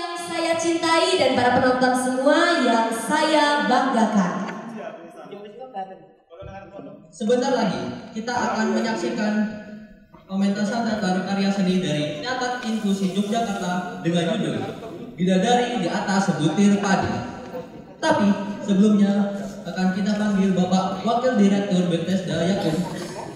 yang saya cintai dan para penonton semua yang saya banggakan. Sebentar lagi kita akan menyaksikan pementasan teater karya seni dari Teater Inklusi Yogyakarta dengan judul Bidadari di Atas Sebutir Padi. Tapi sebelumnya akan kita panggil Bapak Wakil Direktur Bethesda Yakum,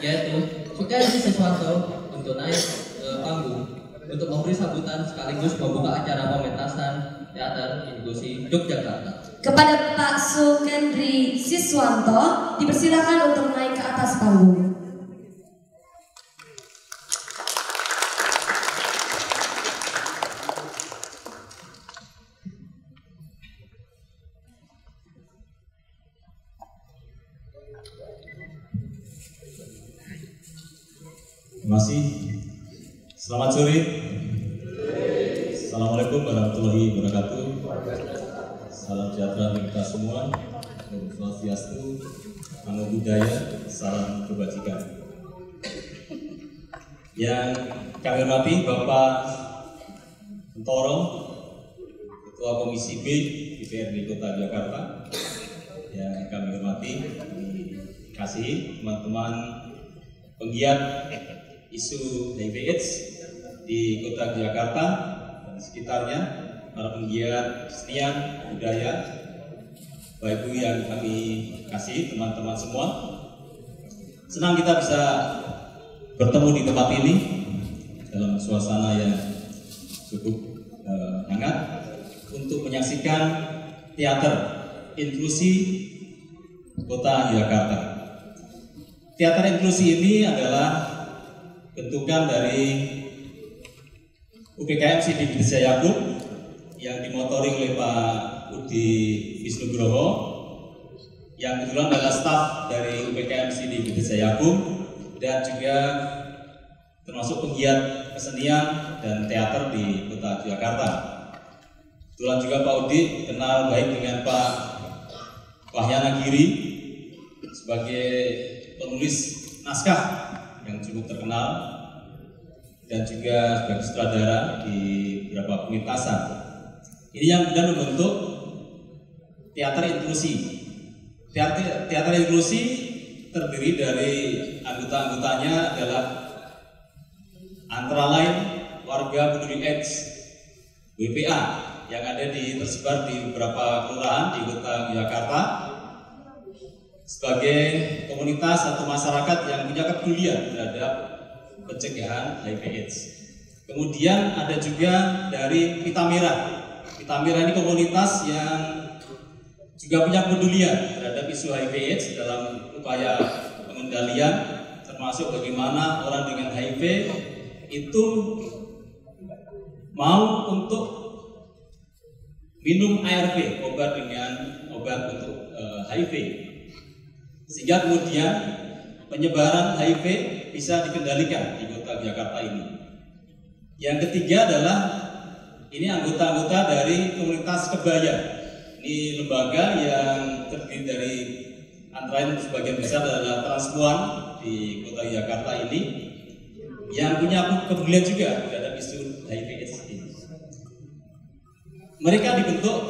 yaitu Sukadi Siswanto, untuk naik ke panggung untuk memberi sambutan sekaligus membuka acara pementasan Teater Inklusi Yogyakarta. Kepada Pak Sukendri Siswanto dipersilakan untuk naik ke atas panggung. Terima kasih. Selamat sore. Assalamualaikum warahmatullahi wabarakatuh. Salam sejahtera bagi kita semua. Om Swastiastu, Namo Buddhaya, salam kebajikan. Yang kami hormati Bapak Mentoro, Ketua Komisi B DPRD Kota Jakarta. Yang kami hormati, kasih teman-teman penggiat isu HIV/AIDS di Kota Jakarta dan sekitarnya, para penggiat kesenian, budaya, Bapak Ibu yang kami kasih, teman-teman semua. Senang kita bisa bertemu di tempat ini dalam suasana yang cukup hangat untuk menyaksikan teater inklusi Kota Jakarta. Teater inklusi ini adalah bentukan dari UPKM Sidi Bethesda Yakum yang dimotori oleh Pak Udi Wisnugroho, yang kebetulan adalah staf dari UPKM Sidi Bethesda Yakum dan juga termasuk penggiat kesenian dan teater di Kota Jakarta. Kebetulan juga Pak Udi kenal baik dengan Pak Wahyana Giri sebagai penulis naskah yang cukup terkenal dan juga sebagai sutradara di beberapa pementasan. Ini yang kemudian membentuk teater inklusi. Teater inklusi terdiri dari anggota-anggotanya adalah antara lain warga peduli AIDS WPA yang ada tersebar di beberapa kelurahan di Kota Jakarta sebagai komunitas atau masyarakat yang punya kepedulian terhadap pencegahan HIV/AIDS. Kemudian ada juga dari Pita Merah. Pita Merah ini komunitas yang juga punya kepedulian terhadap isu HIV/AIDS dalam upaya pengendalian, termasuk bagaimana orang dengan HIV itu mau untuk minum ARV, obat untuk HIV, sehingga kemudian penyebaran HIV bisa dikendalikan di Kota Jakarta ini. Yang ketiga adalah ini anggota-anggota dari komunitas Kebaya. Ini lembaga yang terdiri dari antara lain sebagian besar adalah transpuan di Kota Jakarta ini yang punya kepedulian juga terhadap isu HIV/AIDS ini. Mereka dibentuk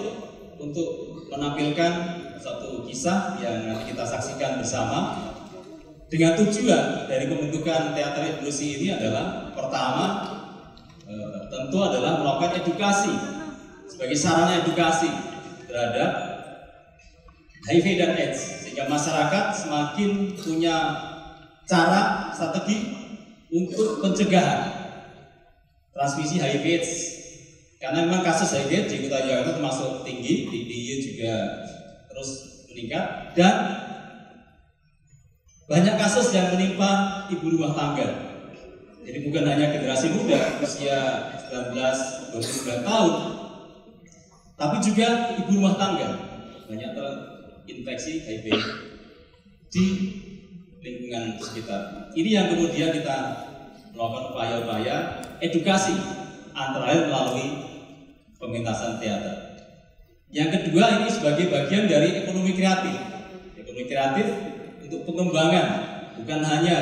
untuk menampilkan satu kisah yang nanti kita saksikan bersama, dengan tujuan dari pembentukan teater inklusi ini adalah pertama tentu adalah melakukan edukasi sebagai sarana edukasi terhadap HIV dan AIDS, sehingga masyarakat semakin punya cara strategi untuk pencegahan transmisi HIV/AIDS, karena memang kasus HIV di Kota Jakarta termasuk tinggi, di DIY juga terus meningkat, dan banyak kasus yang menimpa ibu rumah tangga. Jadi bukan hanya generasi muda usia 19-29 tahun, tapi juga ibu rumah tangga banyak terinfeksi HIV di lingkungan sekitar. Ini yang kemudian kita melakukan upaya-upaya edukasi antara lain melalui pementasan teater. Yang kedua, ini sebagai bagian dari ekonomi kreatif. Ekonomi kreatif untuk pengembangan, bukan hanya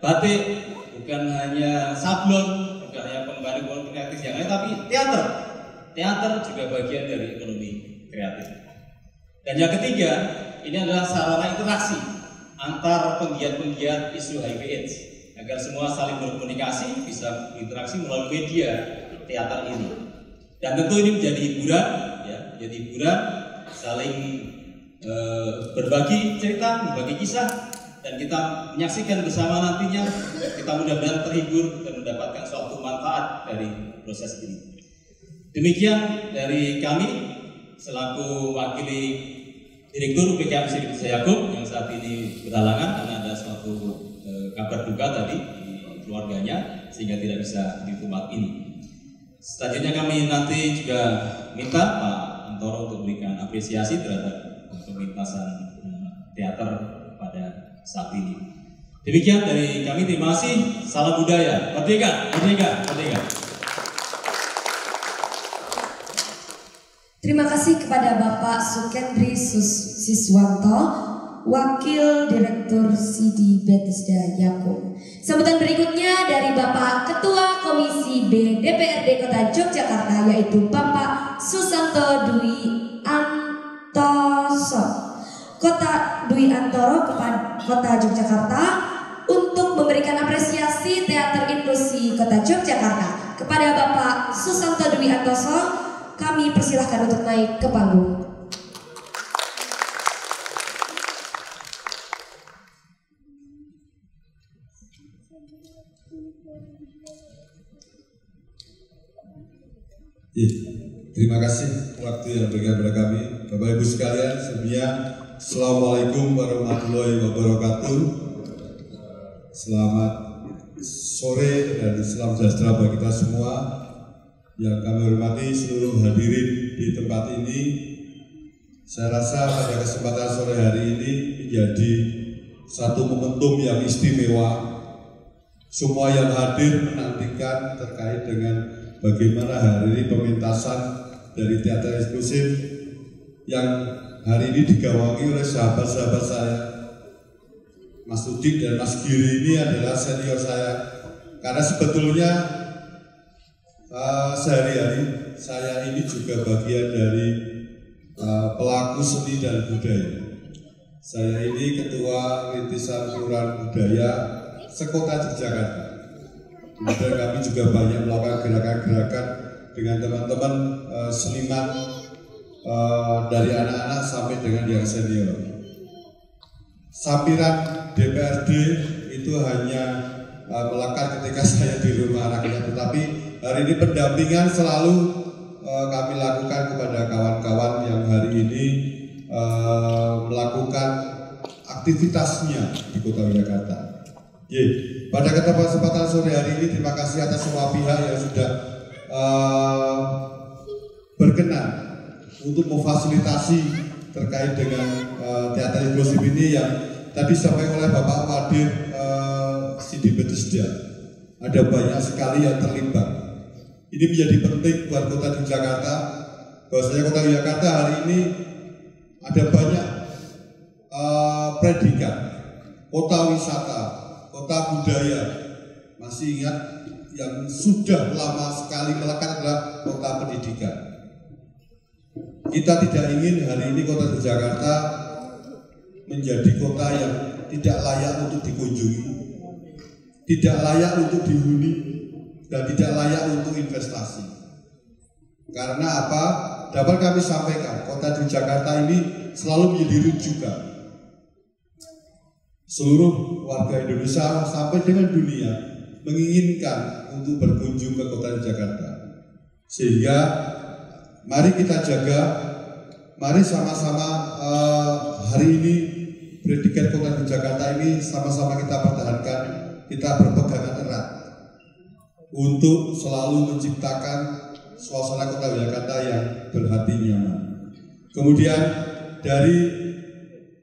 batik, bukan hanya sablon, bukan hanya pengembangan ekonomi kreatif yang lain, tapi teater. teater juga bagian dari ekonomi kreatif. Dan yang ketiga, ini adalah sarana interaksi antar penggiat-penggiat isu HIV/AIDS agar semua saling berkomunikasi, bisa berinteraksi melalui media teater ini. Dan tentu ini menjadi hiburan, ya, menjadi hiburan, saling berbagi cerita, berbagi kisah, dan kita menyaksikan bersama nantinya. Kita mudah-mudahan terhibur dan mendapatkan suatu manfaat dari proses ini. Demikian dari kami selaku wakili Direktur UPKM SIDI Yakum yang saat ini berhalangan karena ada suatu kabar duka tadi di keluarganya sehingga tidak bisa di tempat ini. Selanjutnya kami nanti juga minta Pak Antoro untuk memberikan apresiasi terhadap pementasan teater pada saat ini. Demikian dari kami, terima kasih. Salam budaya, merdeka, merdeka, merdeka. Terima kasih kepada Bapak Sukendri Siswanto, Wakil Direktur SIDI Bethesda Yakum. Sambutan berikutnya dari Bapak Ketua Komisi B DPRD Kota Yogyakarta, yaitu Bapak Susanto Dwi Antoso, Dwi Antoro Kota Yogyakarta, untuk memberikan apresiasi teater inklusi Kota Yogyakarta. Kepada Bapak Susanto Dwi Antoso, kami persilahkan untuk naik ke panggung. Terima kasih waktu yang diberikan kepada kami. Bapak Ibu sekalian, sebelumnya Assalamualaikum warahmatullahi wabarakatuh. Selamat sore dan salam sejahtera bagi kita semua. Yang kami hormati seluruh hadirin di tempat ini. Saya rasa pada kesempatan sore hari ini menjadi satu momentum yang istimewa. Semua yang hadir menantikan terkait dengan bagaimana hari ini pementasan dari teater eksklusif yang hari ini digawangi oleh sahabat-sahabat saya. Mas Udik dan Mas Giri ini adalah senior saya, karena sebetulnya sehari-hari saya ini juga bagian dari pelaku seni dan budaya. Saya ini ketua rintisan kelurahan budaya sekota Yogyakarta. Kemudian kami juga banyak melakukan gerakan-gerakan dengan teman-teman seniman dari anak-anak sampai dengan yang senior. Sampiran DPRD itu hanya melekat ketika saya di rumah rakyat, tetapi hari ini pendampingan selalu kami lakukan kepada kawan-kawan yang hari ini melakukan aktivitasnya di Kota Yogyakarta. Pada kesempatan sore hari ini terima kasih atas semua pihak yang sudah berkenan untuk memfasilitasi terkait dengan teater inklusif ini yang tadi disampaikan oleh Bapak Wadir SIDI Bethesda. Ada banyak sekali yang terlibat. Ini menjadi penting buat Kota Yogyakarta, bahwasanya Kota Yogyakarta hari ini ada banyak predikat, kota wisata, kota budaya. Masih ingat yang sudah lama sekali melekat adalah kota pendidikan. Kita tidak ingin hari ini Kota Yogyakarta menjadi kota yang tidak layak untuk dikunjungi, tidak layak untuk dihuni, dan tidak layak untuk investasi. Karena apa? Dapat kami sampaikan, Kota Yogyakarta ini selalu menjadi rujukan seluruh warga Indonesia sampai dengan dunia menginginkan untuk berkunjung ke Kota Yogyakarta. Sehingga mari kita jaga, mari sama-sama hari ini predikat Kota Yogyakarta ini sama-sama kita pertahankan, kita berpegangan erat untuk selalu menciptakan suasana Kota Yogyakarta yang berhati nyaman. Kemudian dari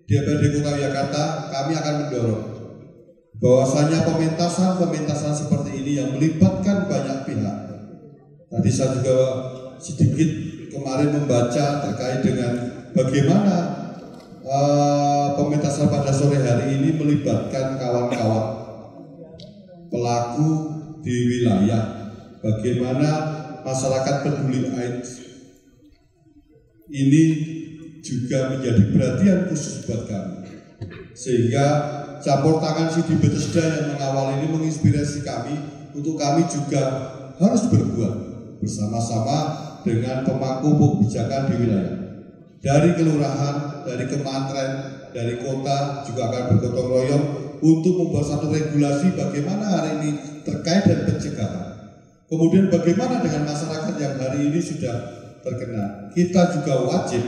DPRD Kota Yogyakarta kami akan mendorong bahwasanya pementasan seperti ini yang melibatkan banyak pihak. Tadi saya juga sedikit kemarin membaca terkait dengan bagaimana pementasan pada sore hari ini melibatkan kawan-kawan pelaku di wilayah, bagaimana masyarakat peduli AIDS ini juga menjadi perhatian khusus buat kami. Sehingga campur tangan Sidi Bethesda yang mengawal ini menginspirasi kami untuk kami juga harus berbuat bersama-sama dengan pemangku kebijakan di wilayah. Dari kelurahan, dari kementerian, dari kota juga akan bergotong royong untuk membuat satu regulasi bagaimana hari ini terkait dan pencegahan. Kemudian bagaimana dengan masyarakat yang hari ini sudah terkena. Kita juga wajib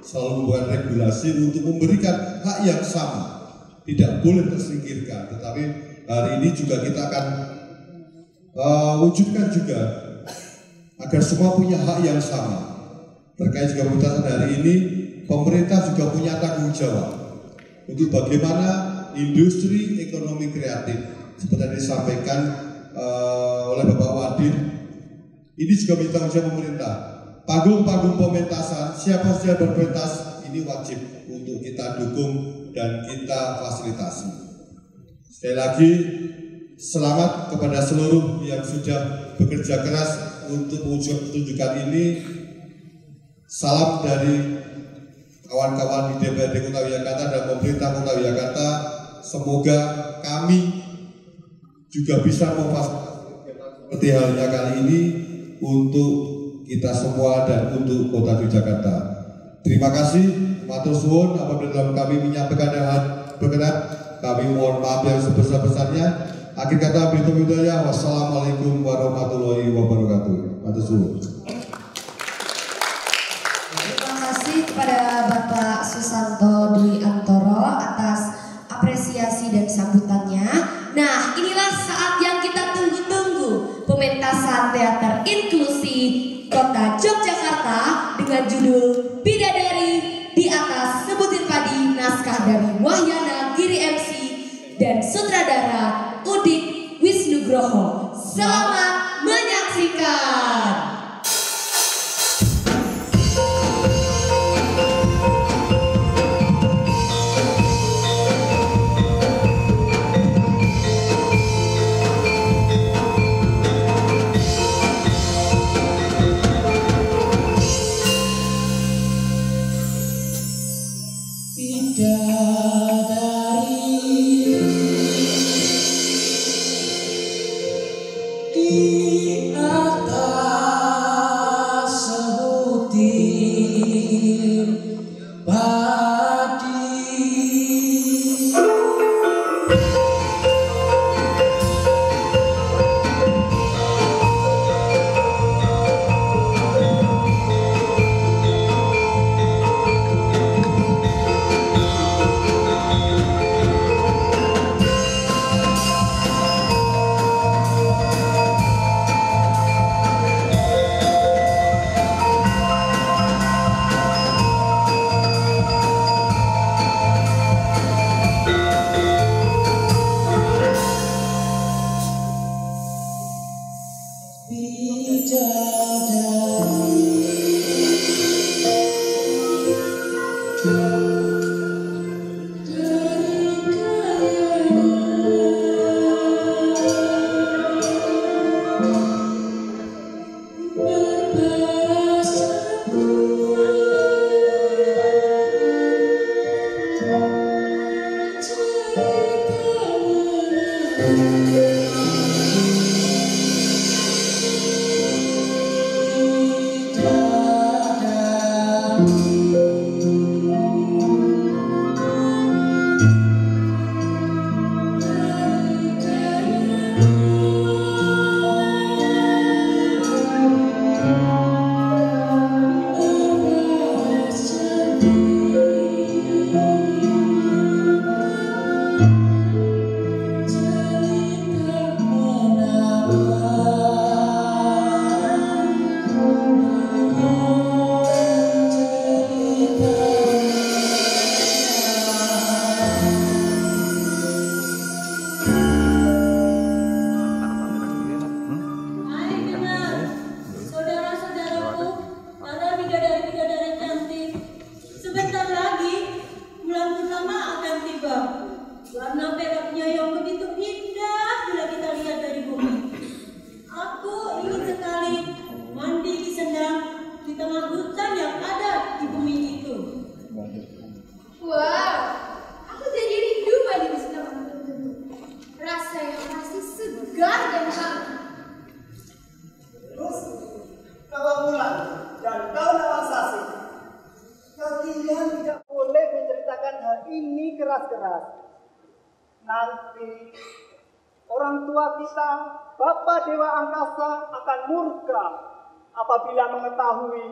selalu membuat regulasi untuk memberikan hak yang sama. Tidak boleh tersingkirkan, tetapi hari ini juga kita akan wujudkan juga agar semua punya hak yang sama. Terkait juga pemerintahan hari ini, pemerintah juga punya tanggung jawab untuk bagaimana industri ekonomi kreatif seperti yang disampaikan oleh Bapak Wadid. Ini juga menjadi tanggung jawab pemerintah. Panggung-panggung pementasan, siapa saja berpentas ini wajib untuk kita dukung dan kita fasilitasi. Sekali lagi, selamat kepada seluruh yang sudah bekerja keras untuk mewujudkan pertunjukan ini. Salam dari kawan-kawan di DPRD Kota Yogyakarta dan pemerintah Kota Yogyakarta. Semoga kami juga bisa memfasilitasi seperti halnya kali ini untuk kita semua dan untuk Kota Yogyakarta. Terima kasih, matur suwun. Apabila kami menyampaikan hal berkenan, kami mohon maaf yang sebesar-besarnya. Akhir kata, Bismillah. Wassalamualaikum warahmatullahi wabarakatuh. Matur suwun. Kepada Bapak Susanto Dwi Antoro atas apresiasi dan sambutannya. Nah, inilah saat yang kita tunggu-tunggu, pementasan teater inklusi Kota Yogyakarta dengan judul Bidadari di Atas Sebutir Padi, naskah dari Wahyana Giri MC dan sutradara Udik Wisnugroho. Selamat menyaksikan. Di atas sebutir padi, ini, orang tua kita, Bapa Dewa Angkasa akan murka apabila mengetahui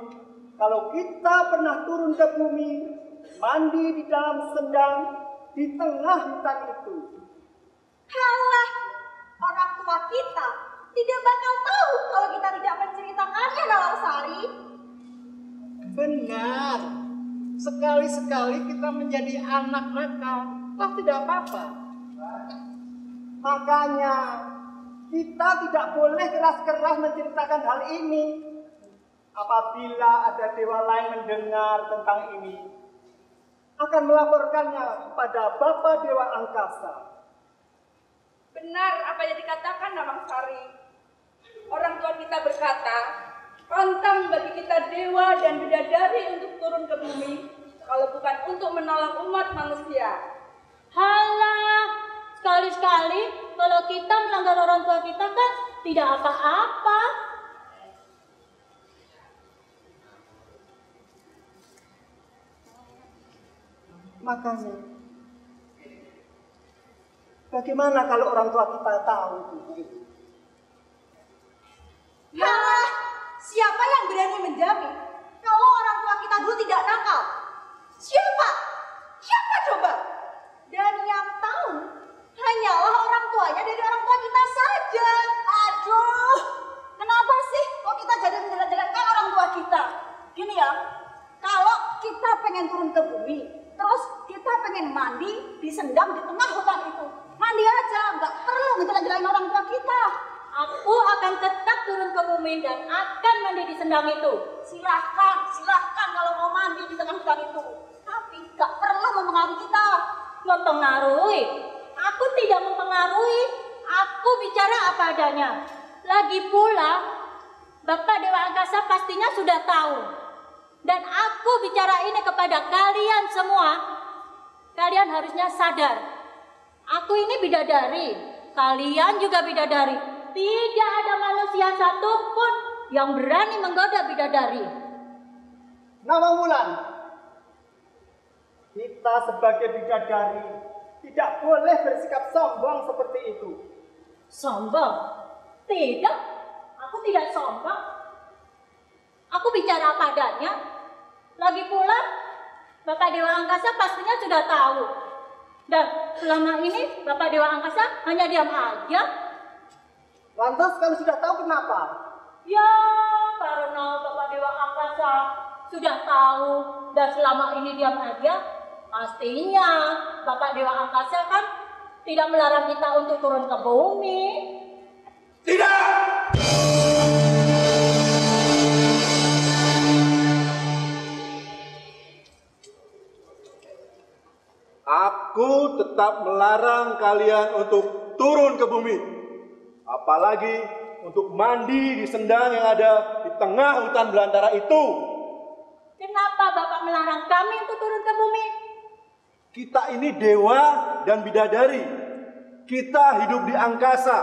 kalau kita pernah turun ke bumi, mandi di dalam sendang di tengah hutan itu. Halah, orang tua kita tidak bakal tahu kalau kita tidak menceritakannya, Nawangsari. Benar. Sekali-sekali kita menjadi anak nakal, toh tidak apa-apa. Makanya kita tidak boleh keras-keras menceritakan hal ini. Apabila ada dewa lain mendengar tentang ini, akan melaporkannya kepada Bapa Dewa Angkasa. Benar apa yang dikatakan Nawangsari. Orang tua kita berkata, pantang bagi kita dewa dan bidadari untuk turun ke bumi, kalau bukan untuk menolong umat manusia. Halah, sekali-sekali kalau kita melanggar orang tua kita kan tidak apa-apa. Makanya, bagaimana kalau orang tua kita tahu itu? Halah, siapa yang berani menjamin kalau orang tua kita dulu tidak nakal? Siapa? Siapa coba? Dan yang tahu hanyalah orang tuanya dari orang tua kita saja. Aduh, kenapa sih kok kita jadi menjelek-jelekkan orang tua kita? Gini ya, kalau kita pengen turun ke bumi, terus kita pengen mandi di sendang di tengah hutan itu, mandi aja, nggak perlu ngejelek-jelekin orang tua kita. Aku akan tetap turun ke bumi dan akan mandi di sendang itu. Silahkan kalau mau mandi di tengah hutan itu. Tapi nggak perlu mempengaruhi kita. Mempengaruhi? Aku tidak mempengaruhi. Aku bicara apa adanya. Lagi pula, Bapak Dewa Angkasa pastinya sudah tahu. Dan aku bicara ini kepada kalian semua. Kalian harusnya sadar. Aku ini bidadari. Kalian juga bidadari. Tidak ada manusia satupun yang berani menggoda bidadari. Nawangwulan, kita sebagai bidadari tidak boleh bersikap sombong seperti itu. Sombong? Tidak, aku tidak sombong. Aku bicara apa adanya. Lagi pula, Bapak Dewa Angkasa pastinya sudah tahu. Dan selama ini Bapak Dewa Angkasa hanya diam aja. Lantas kalau sudah tahu kenapa? Ya, karena Bapak Dewa Angkasa sudah tahu dan selama ini diam aja. Pastinya Bapak Dewa Angkasa kan tidak melarang kita untuk turun ke bumi. Tidak! Aku tetap melarang kalian untuk turun ke bumi. Apalagi untuk mandi di sendang yang ada di tengah hutan belantara itu. Kenapa Bapak melarang kami untuk turun ke bumi? Kita ini dewa dan bidadari. Kita hidup di angkasa.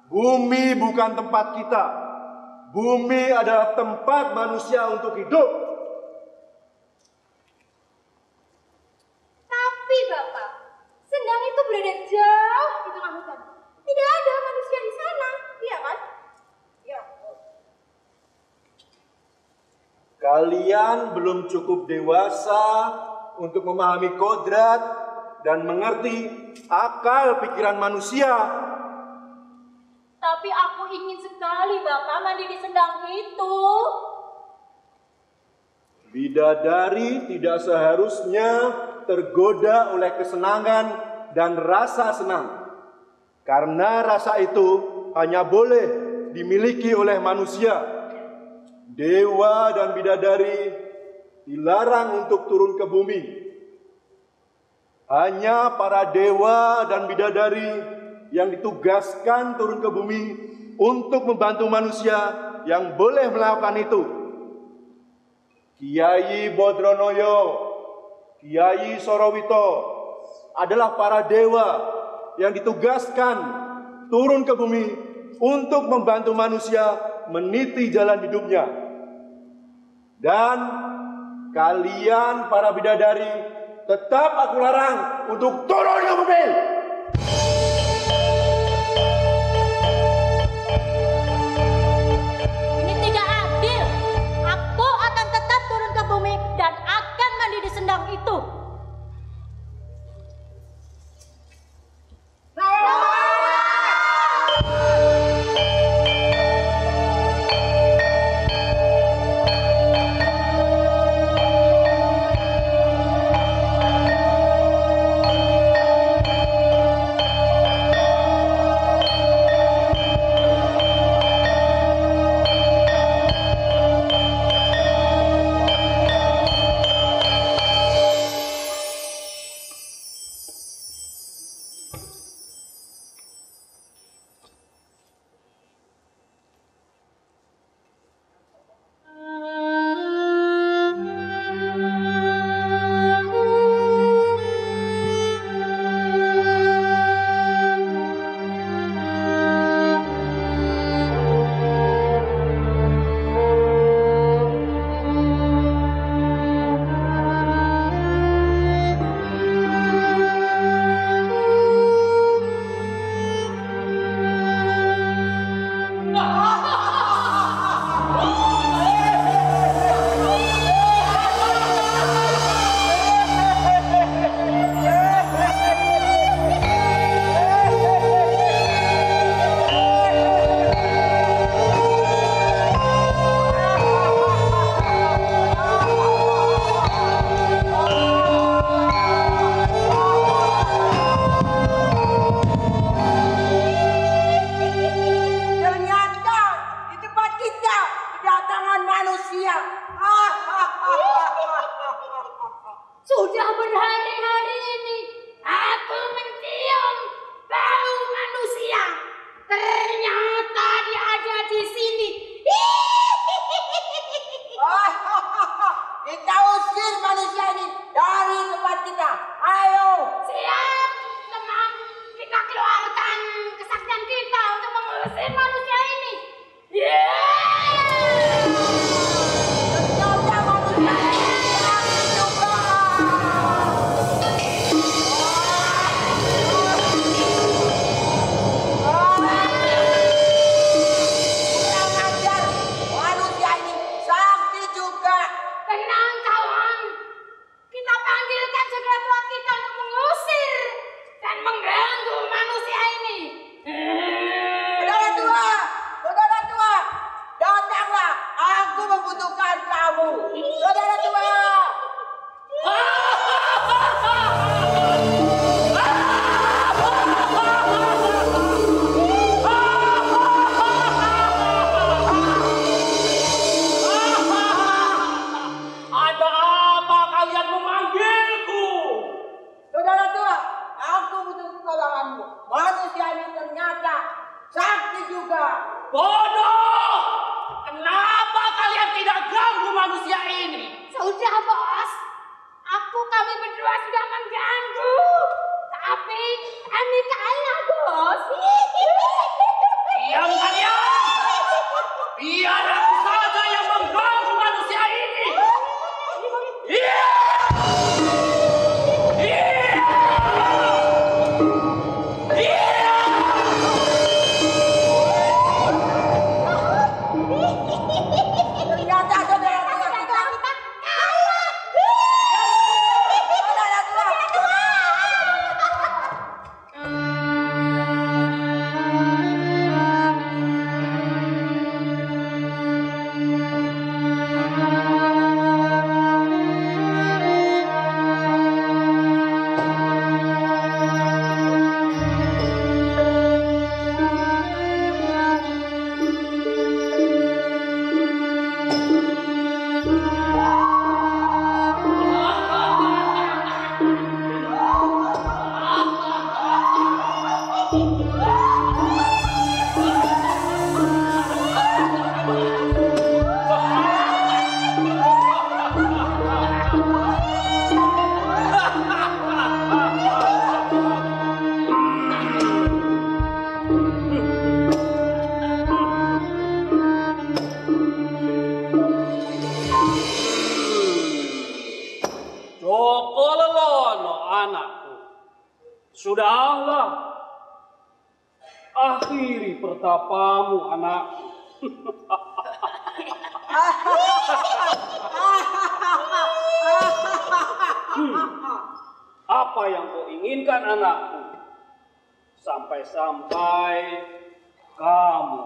Bumi bukan tempat kita. Bumi adalah tempat manusia untuk hidup. Tapi Bapak, sendang itu berada jauh di tengah hutan. Tidak ada manusia di sana, iya kan? Ya. Kalian belum cukup dewasa untuk memahami kodrat dan mengerti akal pikiran manusia. Tapi aku ingin sekali Bapak mandi di sendang itu. Bidadari tidak seharusnya tergoda oleh kesenangan dan rasa senang. Karena rasa itu hanya boleh dimiliki oleh manusia. Dewa dan bidadari dilarang untuk turun ke bumi. Hanya para dewa dan bidadari yang ditugaskan turun ke bumi untuk membantu manusia yang boleh melakukan itu. Kiai Bodronoyo, Kiai Sorowito adalah para dewa yang ditugaskan turun ke bumi untuk membantu manusia meniti jalan hidupnya. Dan Kalian para bidadari tetap aku larang untuk turun ke bumi. mengusir manusia ini. Sudahlah, akhiri pertapamu, anakku. Apa yang kau inginkan, anakku? Sampai-sampai kamu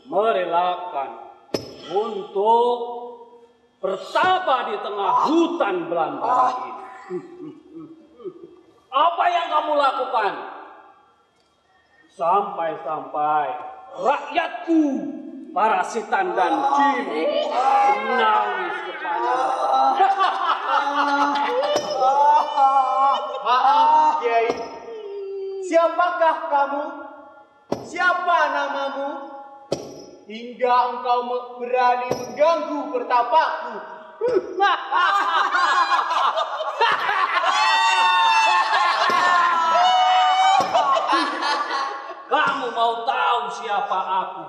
merelakan untuk bertapa di tengah hutan belantara ini. Apa yang kamu lakukan? Sampai-sampai rakyatku, para setan dan jin menangis kepanasan. Maaf, Kiai. Siapakah kamu? Siapa namamu? Hingga engkau berani mengganggu pertapaku. Kamu mau tahu siapa aku?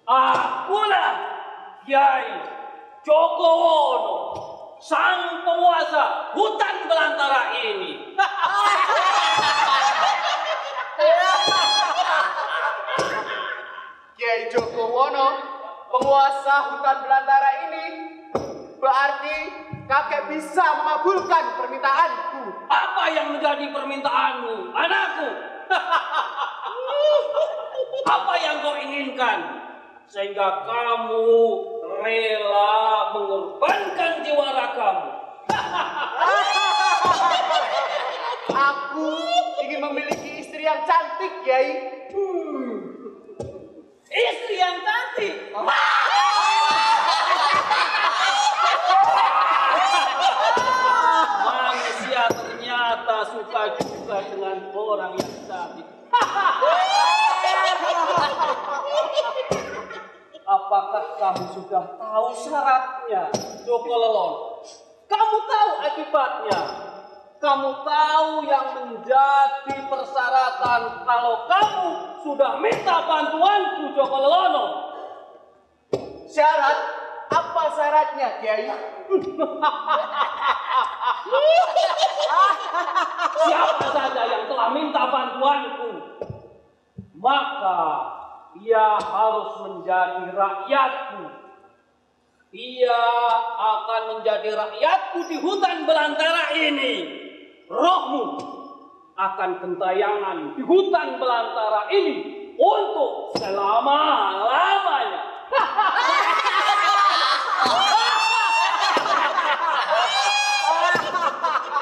Akulah Kyai Jogowono, sang penguasa hutan belantara ini. Kiai Jogowono, penguasa hutan belantara ini, berarti kakek bisa mengabulkan permintaanku. Apa yang menjadi permintaanmu, anakku? Apa yang kau inginkan sehingga kamu rela mengorbankan jiwa ragamu? Aku ingin memiliki istri yang cantik, Kiai. Istri yang cantik? Manusia ternyata suka juga dengan orang yang cantik. Apakah kamu sudah tahu syaratnya, Joko Lelon? Kamu tahu akibatnya? kamu tahu yang menjadi persyaratan kalau kamu sudah minta bantuanku, Joko Lelono? Syarat? Apa syaratnya, Kiai? Siapa saja yang telah minta bantuanku, maka ia harus menjadi rakyatku. Ia akan menjadi rakyatku di hutan belantara ini. Rohmu akan gentayangan di hutan belantara ini untuk selama-lamanya.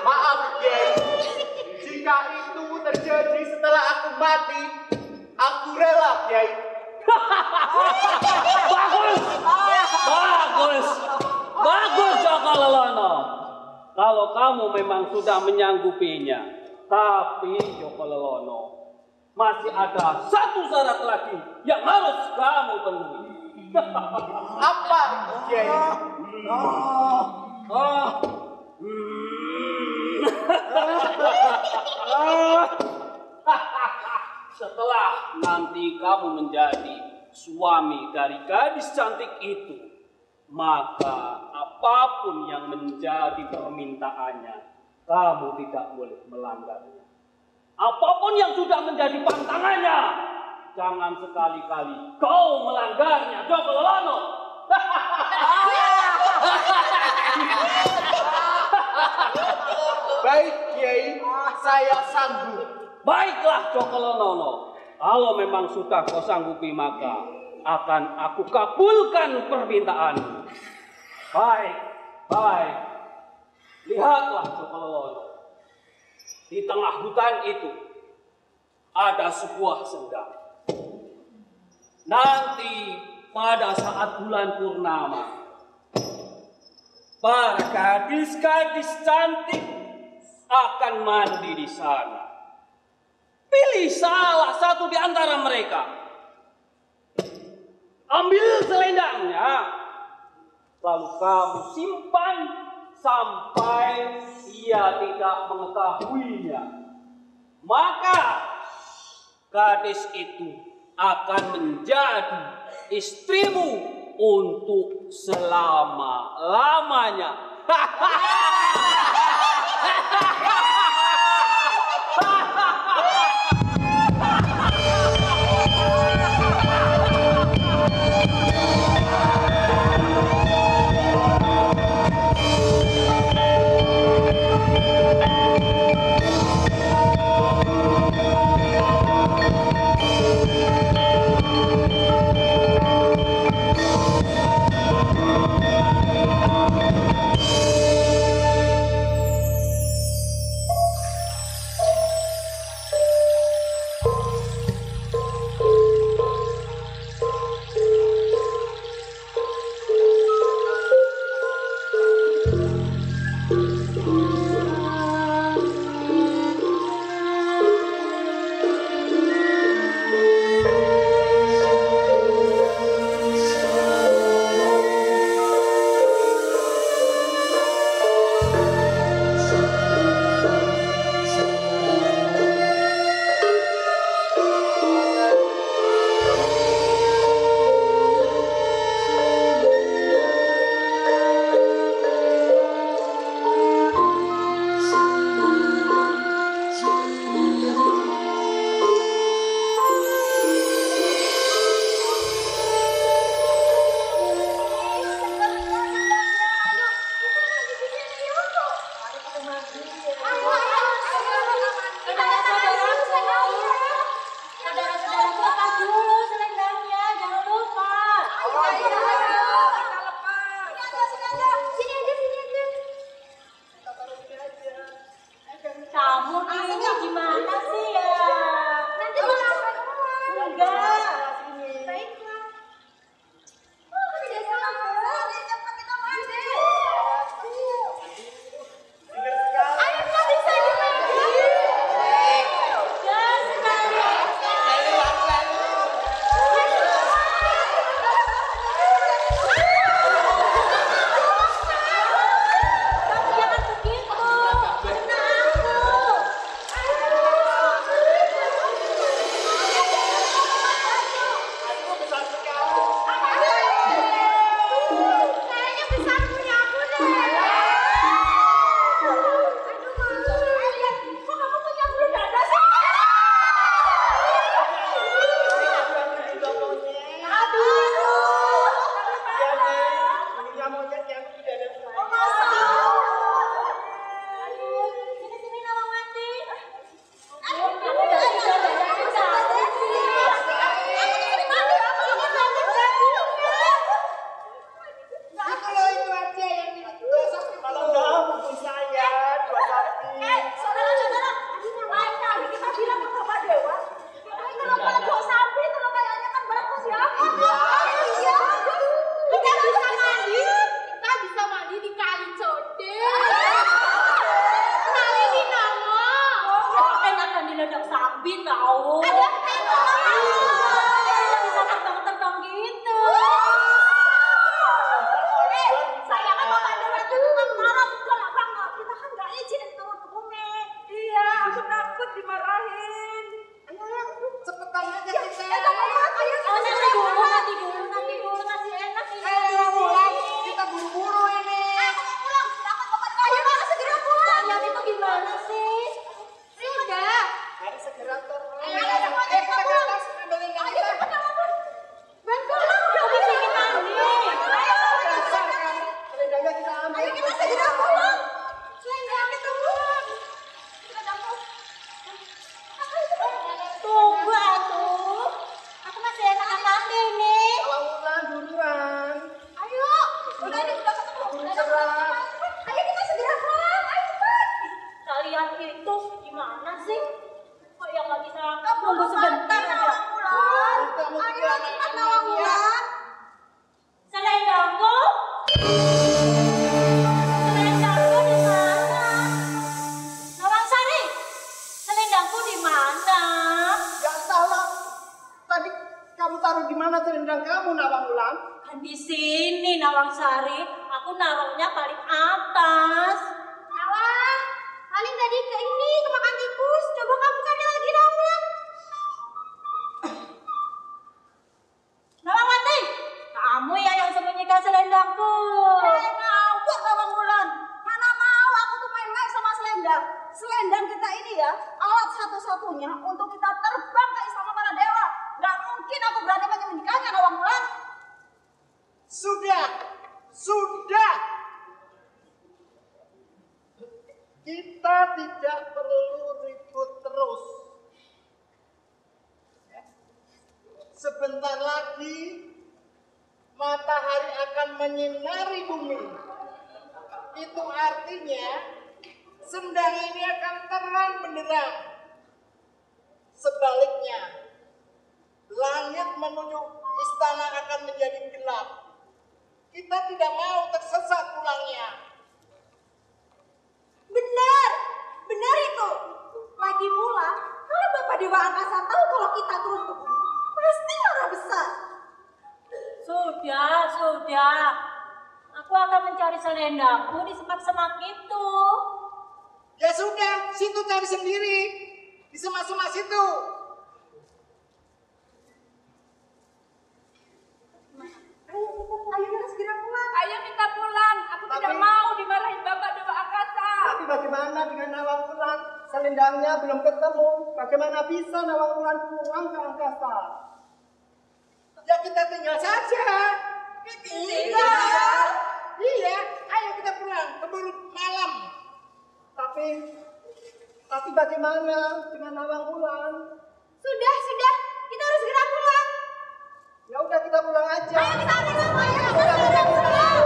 Maaf, Kiai. Jika itu terjadi setelah aku mati, aku rela, Kiai. Bagus Joko Lelono. Kalau kamu memang sudah menyanggupinya, tapi Joko Lelono, masih ada satu syarat lagi yang harus kamu penuhi. Apa itu, Kiai? Setelah nanti kamu menjadi suami dari gadis cantik itu, maka apapun yang menjadi permintaannya, kamu tidak boleh melanggarnya. Apapun yang sudah menjadi pantangannya, jangan sekali-kali kau melanggarnya, Joko Lelono. Baik, Kiai, saya sanggup. Baiklah Joko Lelono, kalau memang sudah kau sanggupi maka akan aku kabulkan permintaanmu. Baik. Lihatlah Joko Lelono, di tengah hutan itu ada sebuah sendang. Nanti pada saat bulan purnama, para gadis-gadis cantik akan mandi di sana. Pilih salah satu di antara mereka. Ambil selendangnya, lalu kamu simpan sampai ia tidak mengetahuinya. Maka gadis itu akan menjadi istrimu untuk selama-lamanya. selendang sambil tahu. Ada Bisa terbang-terbang gitu. Saya kan Bapak Dewa itu kan marah galak banget. Kita kan nggak izin turun ke bumi. Iya, aku takut dimarahin. Ayo, cepetan aja kita. Nanti dulu masih enak ini. Ayo pulang, kita buru-buru ini. Aku mau pulang. Dapat Bapak Dewa. Ayo kita segera pulang. Kalian itu gimana sih? Sudah. Mari segera turun. Ayo semua kita kita ke pulang. atas, ambilin Ayo kita. cepat bantu. Bantu. Bisa kita mandi. Dasar kamu. Selendangnya kita ambil. Ayo kita segera pulang. Selendang kita pulang. Kita dapat. Tunggu atuh. Aku masih enak mandi nih. Kalau ulang duluan. Ayo. Udah ini udah ketemu. Udah Segera. dapat. Ayo kita segera pulang. Ayo cepat. Kalian itu gimana sih? Kok yang nggak bisa nunggu sebentar aja? Ayo cepat Nawang Wulan. Selendangku? Selendangku di mana? Nawang Sari, selendangku di mana? Gak salah. Tadi kamu taruh di mana selendang kamu, Nawang Wulan? Kan di sini Nawang Sari, aku naruhnya paling atas. Nawang, paling tadi ke ini ke makan tikus. Coba kamu cari lagi Nawang Wulan. Nawangwati, kamu ya yang sembunyikan selendangku. Ngawur Nawang Wulan. Mana mau aku tuh main-main sama selendang. Selendang kita ini ya, alat satu-satunya untuk kita terbang ke istana para dewa. Gak mungkin aku berani menyembunyikannya Nawang Wulan. Sudah. Kita tidak perlu ribut terus. Sebentar lagi matahari akan menyinari bumi. Itu artinya sendang ini akan terang benderang. Sebaliknya, langit menuju istana akan menjadi gelap. Kita tidak mau tersesat pulangnya. Benar itu. Lagi pula, kalau Bapak Dewa Angkasa tahu kalau kita turun ke bumi, pasti marah besar. Sudah. Aku akan mencari selendangku di semak-semak itu. Ya sudah, situ cari sendiri. Di semak-semak situ. Ayo kita segera pulang. Ayo kita pulang. Aku tidak mau dimarahin Bapak Dewa Angkasa. Tapi bagaimana dengan Nawang Wulan? Selendangnya belum ketemu. Bagaimana bisa Nawang Wulan pulang ke angkasa? Ya kita tinggal saja. Tinggal. Iya, ayo kita pulang. Keburu malam. Tapi bagaimana dengan Nawang Wulan? Sudah. Kita harus segera pulang. Ya udah kita pulang aja. Ayo kita pulang. Ayo kita Udah, segera pulang.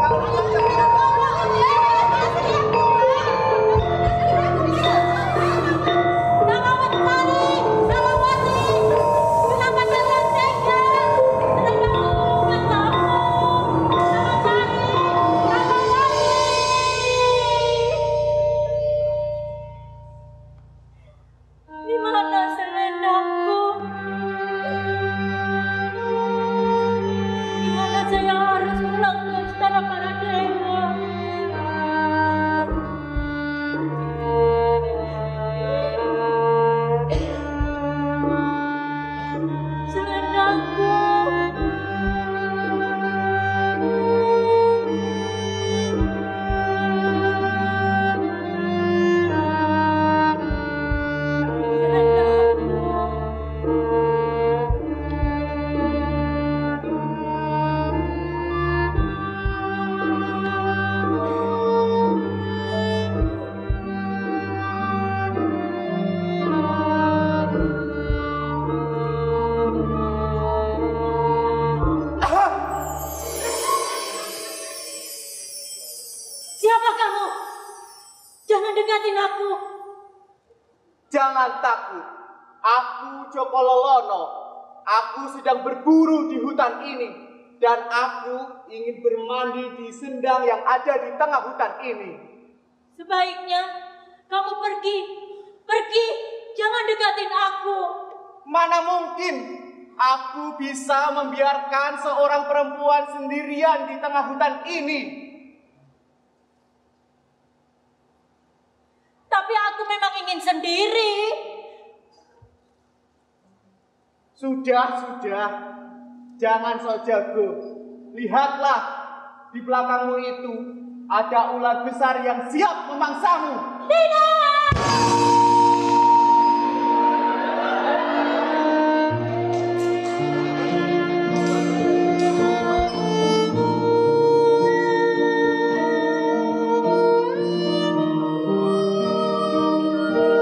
Kalau Ayo kita kita pulang. Kita segera pulang. Nawangwati, kenapa kalian tega? Selendangku bukan kamu. Nawangwati. Di mana selendangku? Di mana saya harus pulang ke istana para dewa? Selendangku. Siapa kamu? Jangan dekatin aku. Jangan takut. Aku Joko Lolono. Aku sedang berburu di hutan ini. Dan aku ingin bermandi di sendang yang ada di tengah hutan ini. Sebaiknya kamu pergi aku. Mana mungkin aku bisa membiarkan seorang perempuan sendirian di tengah hutan ini. Tapi aku memang ingin sendiri. Sudah. Jangan sok jago. Lihatlah, di belakangmu itu ada ular besar yang siap memangsamu. Tidak!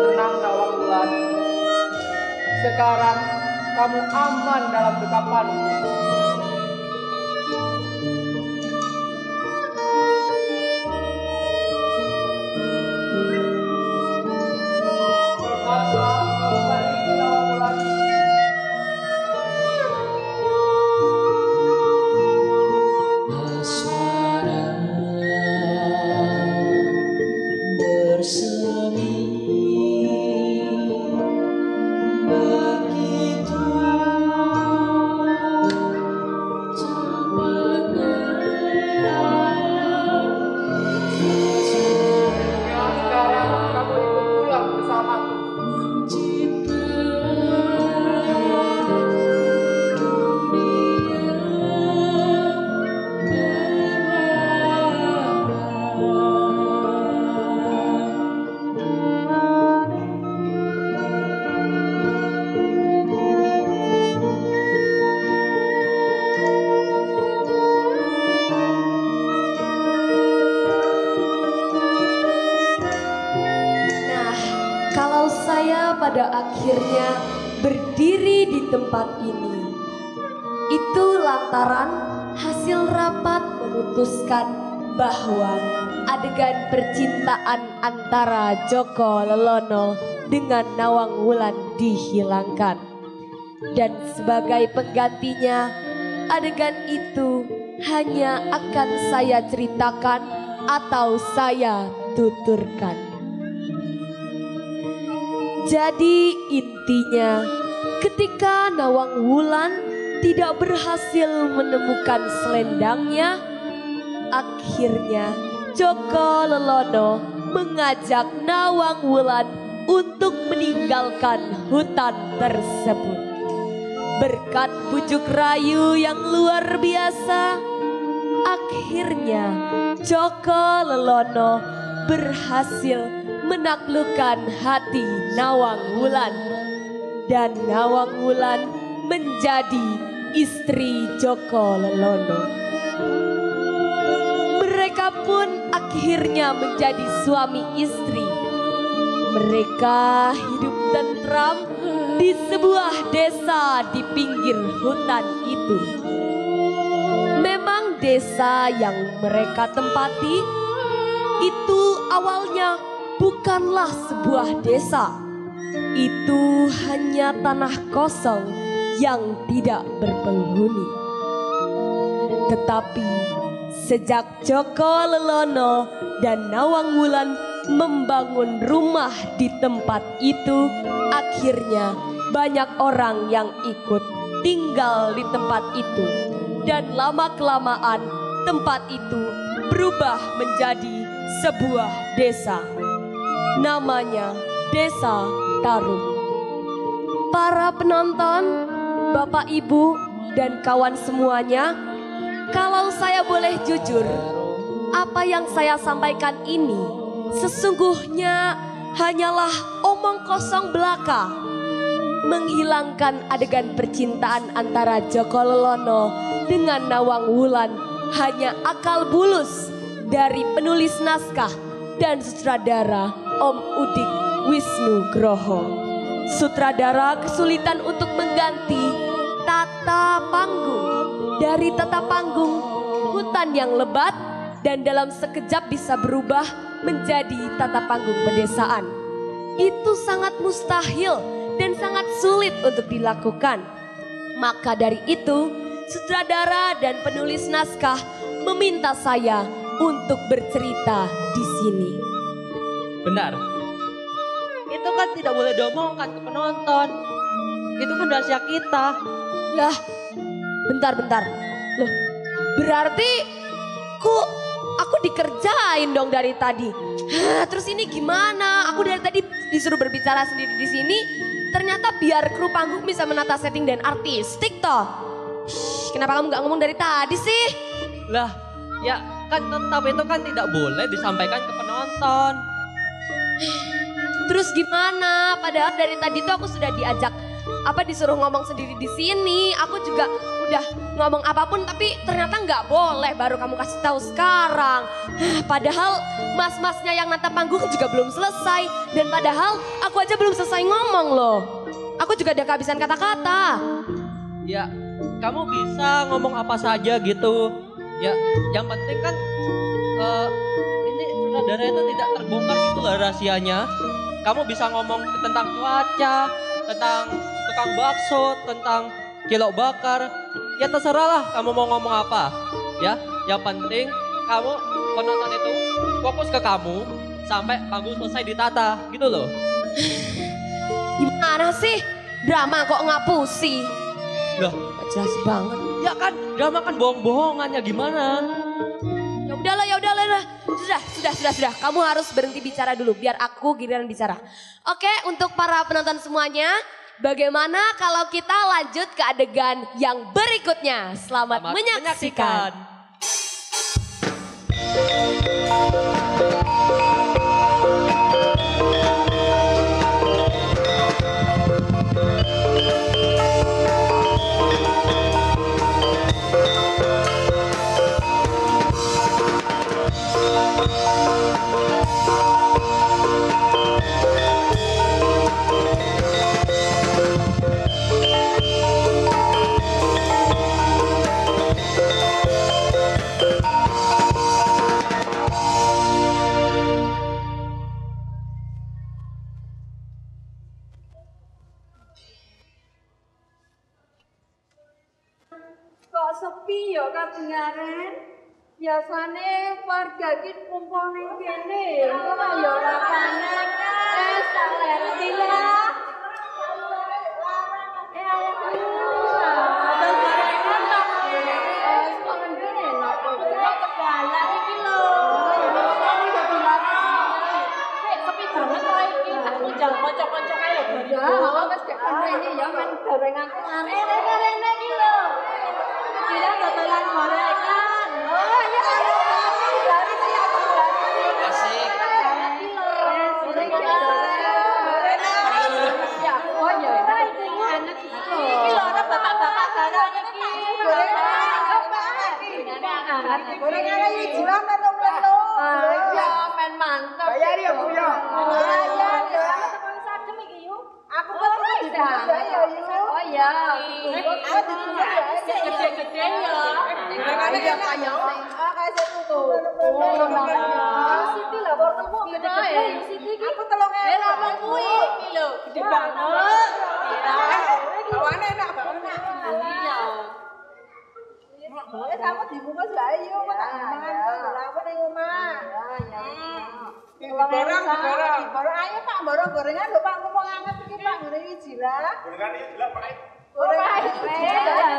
Tenang, Nawangwulan. Sekarang kamu aman dalam dekapanku. pada akhirnya berdiri di tempat ini. Itu lantaran hasil rapat memutuskan bahwa adegan percintaan antara Joko Lelono dengan Nawang Wulan dihilangkan. Dan sebagai penggantinya, adegan itu hanya akan saya ceritakan atau saya tuturkan. Jadi intinya, ketika Nawang Wulan tidak berhasil menemukan selendangnya, akhirnya Joko Lelono mengajak Nawang Wulan untuk meninggalkan hutan tersebut. Berkat bujuk rayu yang luar biasa, akhirnya Joko Lelono berhasil menaklukkan hati Nawang Wulan. Dan Nawang Wulan menjadi istri Joko Lelono. Mereka pun akhirnya menjadi suami istri. Mereka hidup tentram di sebuah desa di pinggir hutan itu. Memang desa yang mereka tempati itu awalnya bukanlah sebuah desa. Itu hanya tanah kosong yang tidak berpenghuni. Tetapi sejak Joko Lelono dan Nawang Wulan membangun rumah di tempat itu, akhirnya banyak orang yang ikut tinggal di tempat itu. Dan lama-kelamaan tempat itu berubah menjadi sebuah desa. Namanya Desa Tarum. Para penonton, Bapak Ibu dan kawan semuanya, kalau saya boleh jujur, apa yang saya sampaikan ini sesungguhnya hanyalah omong kosong belaka. Menghilangkan adegan percintaan antara Joko Lelono dengan Nawang Wulan hanya akal bulus dari penulis naskah dan sutradara Om Udik Wisnugroho. Sutradara kesulitan untuk mengganti tata panggung. Dari tata panggung hutan yang lebat dan dalam sekejap bisa berubah menjadi tata panggung pedesaan. Itu sangat mustahil dan sangat sulit untuk dilakukan. Maka dari itu, sutradara dan penulis naskah meminta saya untuk bercerita di sini. Benar. Itu kan tidak boleh diomongkan ke penonton. Itu kan rahasia kita. Lah, bentar. Loh, berarti aku dikerjain dong dari tadi. Hah, terus ini gimana? Aku dari tadi disuruh berbicara sendiri di sini. Ternyata biar kru panggung bisa menata setting dan artistik toh. Kenapa kamu gak ngomong dari tadi sih? Lah, ya kan tetap itu kan tidak boleh disampaikan ke penonton. Terus gimana? Padahal dari tadi tuh aku sudah diajak disuruh ngomong sendiri di sini. Aku juga udah ngomong apapun tapi ternyata nggak boleh. Baru kamu kasih tahu sekarang. Padahal mas-masnya yang nata panggung juga belum selesai. Dan padahal aku aja belum selesai ngomong loh. Aku juga udah kehabisan kata-kata. Ya, kamu bisa ngomong apa saja gitu. Ya, yang penting kan ini saudara itu tidak terbongkar gitu lah rahasianya. Kamu bisa ngomong tentang cuaca, tentang tukang bakso, tentang kilo bakar. Ya terserah lah kamu mau ngomong apa. Ya, yang penting kamu penonton itu fokus ke kamu sampai panggung selesai ditata gitu loh. Gimana sih? Drama kok ngapusi? Loh, gak jelas banget. Ya kan drama kan bohong-bohongan ya gimana? Ya udahlah. Sudah. Kamu harus berhenti bicara dulu biar aku giliran bicara. Oke, untuk para penonton semuanya, bagaimana kalau kita lanjut ke adegan yang berikutnya? Selamat menyaksikan. Kok sepi ya kadungaren? Biasane warga iki kumpul ning kene. Kok ya ora panen. Salerti lah. Kanca-kanca ayo ya, wis gak ini ya men gorengan kemarin. Rene iki lho. Kira dodolan gorengan. Oh iya. Dari siap. Asik. Ya, oh ya. Enak iki. Iki lho ora bapak-bapak darane iki. Gorengan iki jiran melu-melu. Iya, men mantap. Bayar ya, Bu ya. Bayar ya. Aku betul tidak. Oh iya. Gede-gede ya. Gorengannya ya kayak kayak situ. Siti lah wortelmu gede-gede Siti iki. Aku 3.000. Lah kuwi iki lho, gede banget. Kawane enak banget. Iya. Kamu dibungkus lah yo, kok tak mangan lha apa ning omah. Borong ayo Pak, borong gorengan lho Pak, ngomong anget iki Pak, gorengan iki jila. Gorengan iki jila pahit. Gorengan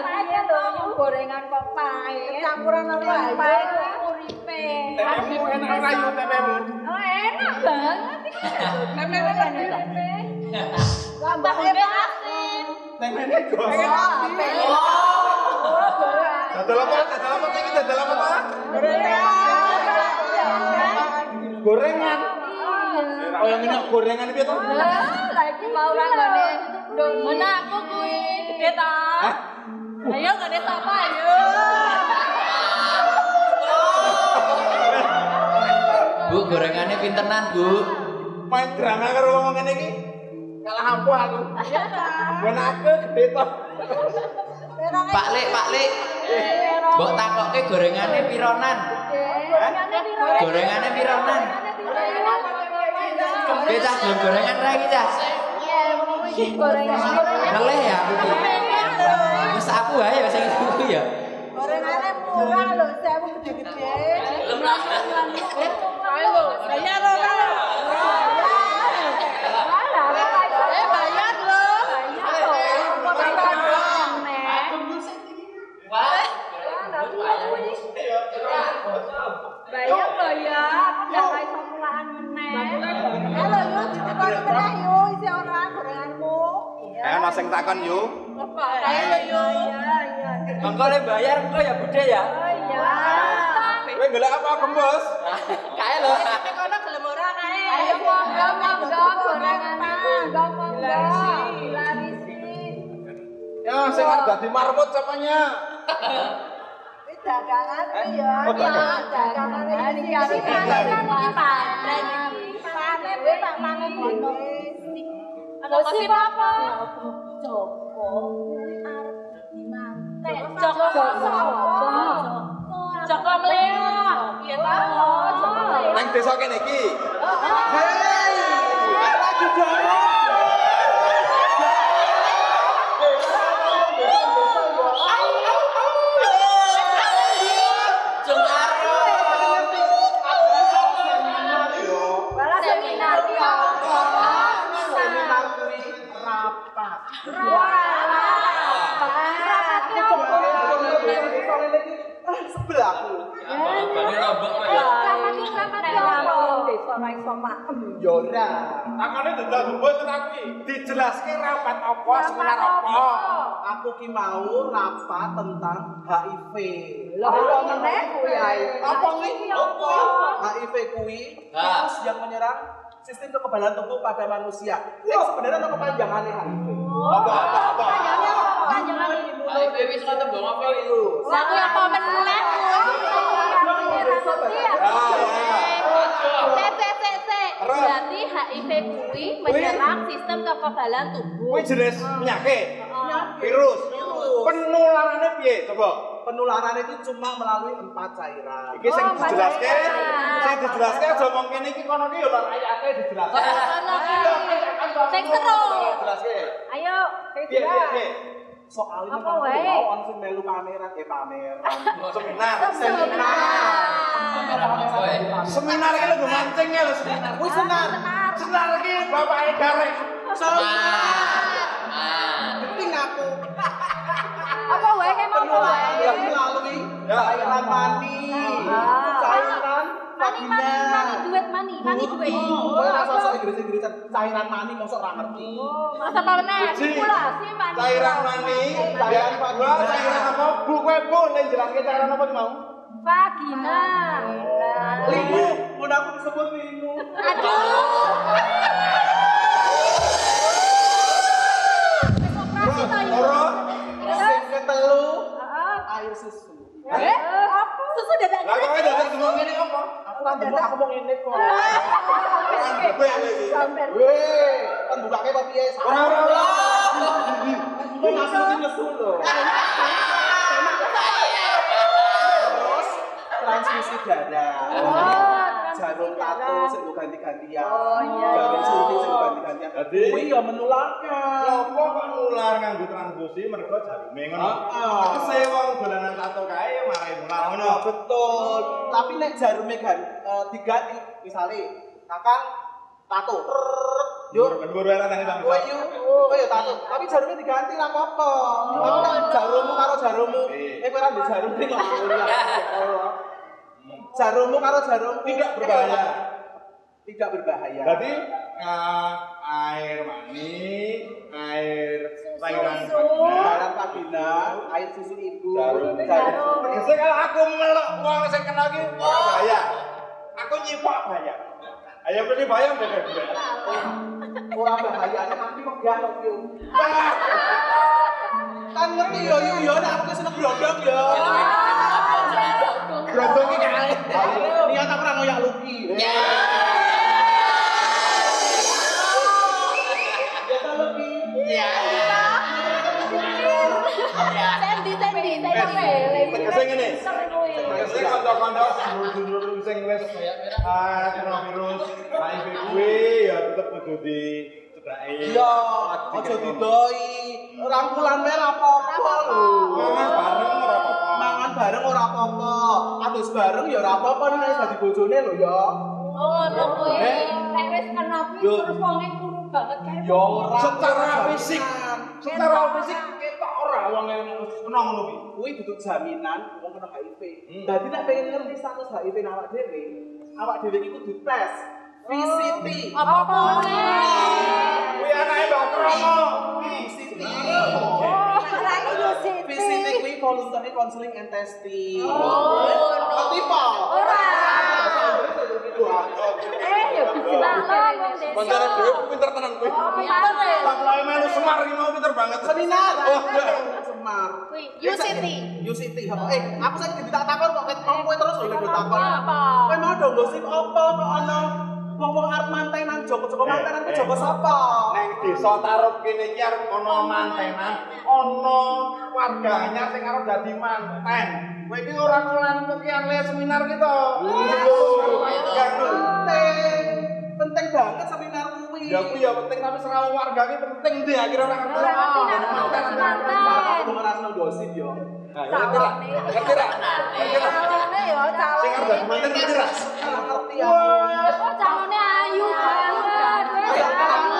pahit lho, gorengan kok pahit. Campuran apa ae? Pahit uripe. Tememu enak rayu tememu. Oh, enak banget iki. Temene uripe. Tambah asin. Temene gosong. Dadal apa? Gorengan. Oh yang minyak gorengan itu tuh. Lagi mau orang gane. Mana aku kuwi gede ta? Ayo gane sapa ayo. Bu, gorengannya pintenan, Bu. Main drama karo wong ngene iki. Kalah ampuh aku. Benake gede to. Pak Lek. Mbok takokke gorengannya pironan. Gorengannya pironan. Kita belum gorengan lagi dah. Ngeleh ya aku. Wis aku ae sing itu ya. Gorengannya murah lho, sewu gede-gede. Ayo, bayar ora. sing takon yo. Ayo yo. Mengko le bayar engko ya Bude ya. Iya. Kowe golek apa gembos? Kae lho. Nek kono gelem ora kae. Ayo monggo gorengan. Monggo. Larisi. Ya sing arep dadi marmut sapanya. Dagangan ya. Oh, dagangan. Dagangan iki arep panen iki. Panen kowe tak mangan kono. Ada kopi apa? Joko kuwi arep dimanten. Joko Mleo. Iya ta? Nang desa kene iki. Hei, lagi jalan. Sebelahku. Yora. Takone dendam gembos ora kuwi. Dijelaske rapat apa seminar apa? Aku ki mau rapat tentang HIV. Apa meneh kuwi ae? Apa kuwi? HIV kuwi virus yang menyerang sistem kekebalan tubuh pada manusia. Sebenarnya apa kepanjangannya HIV? Apa? HIV wis ora tembung apa itu? Lah kuwi apa meneh? Berarti HIV kuwi menyerang sistem kekebalan tubuh. Kuwi jenis penyakit. Virus. Penularannya piye coba? Penularan itu cuma melalui 4 cairan. Iki sing dijelaske, aja ngomong kene iki kono ki yo lho ayate dijelaske. Sing seru. Dijelaske. Ayo, Piye? Soalnya apa wae? Mau langsung melu pameran. Seminar iki lho mancing ya lho seminar. Kuwi senar iki bapake garek. Penting aku. Apa wae kene apa wae? Yang melalui cairan mani. Cairan mani duit. Masa Inggris-Inggrisan cairan mani mosok ora ngerti. Masa ta meneh? Populasi mani. Cairan mani, cairan apa? Bu kowe bu nek jelaske cairan apa ki mau? Vagina. Linu, mun aku disebut linu. Loro. Sing ketelu air susu. Apa? Susu dadak. Lah kowe dadak ngomong ngene apa? Aku kan dadak ngomong ngene kok. Weh, kan bukake apa piye? Ora. Kok masukin lesu lho. Terus transfusi darah. Jarum tato sing ganti-gantian. Jarum suntik sing ganti-gantian. Kuwi ya menularkan. Lopo kok nular nganggo transfusi mergo jarume ngono. Heeh. Wong dolanan tato kae marai nular ngono. Betul. Tapi nek jarume diganti, misale Kakang tato. Yo bener ora nang sampe. Kowe yo tato. Tapi jarume diganti ra apa-apa. Tapi nek jarummu karo jarummu, kowe ora ndek jarum iki kok. Jarummu karo jarum tidak berbahaya. Tidak berbahaya. Berarti air mani, air cairan vagina, air susu ibu, jarum. Tegese kalau aku melok wong sing kena iki ora bahaya. Aku nyipok bahaya. Ayo mesti bahaya mbek. Ora bahaya, tapi megah kok yo. Kan ngerti yo nek aku seneng brondong yo. Brondong iki kae. Niat aku ora ngoyak Lucky. Sendi. Tegese ngene. Tegese kanca-kanca dulur-dulur sing wis kena virus HIV kuwi ya tetep kudu dicedhaki. Iya, aja didoi. Rangkulan merah apa-apa lho. Mangan bareng ora apa-apa. Adus bareng ya ora apa-apa nek dadi bojone lho ya. Oh, lho kowe nek wis kena terus wonge kuru banget kae. Ya ora secara fisik ketok ora wong kena ngono kuwi. Kuwi duduk jaminan wong kena HIV. Dadi nek pengen ngerti status HIV awak dhewe iki kudu tes VCT. Apa kuwi? Kuwi anake Mbak Kromo. VCT. konseling and testing. Ngerti Pak? Ora. Ya bisa. Bandara dhewe pinter tenan kowe. Tak mulai melu Semar iki mau pinter banget. Seminar. Oh, enggak. Semar. U City. Aku saiki ditakon kok kowe terus lho ditakon. Apa? Kowe mau dong gosip apa kok ana wong arep mantenan Joko mantenan ku Joko sapa? Neng desa Tarup kene iki arep ana mantenan, ana warganya sing arep dadi manten. Kowe iki ora kelantuk ki le seminar ki to. Penting banget seminar kuwi. Ya kuwi ya penting tapi serau warga ki penting ndi akhire ora ngerti. Aku ngerasno gosip yo. Ngerti ra? Calone yo calon. Sing arep dadi manten ngerti ra? Ngerti ya. Oh calone ayu banget. Ayu banget ya.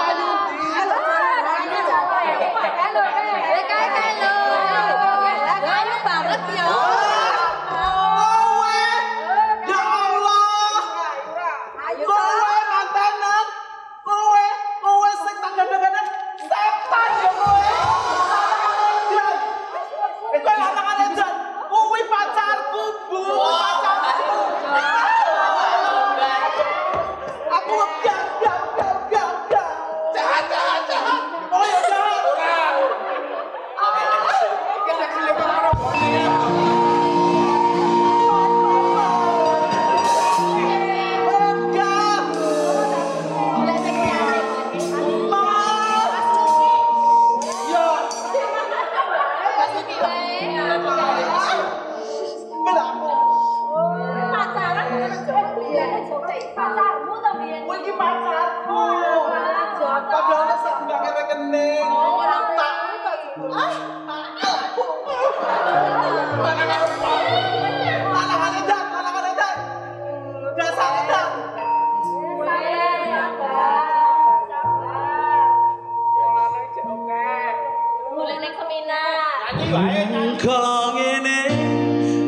Kalau ngene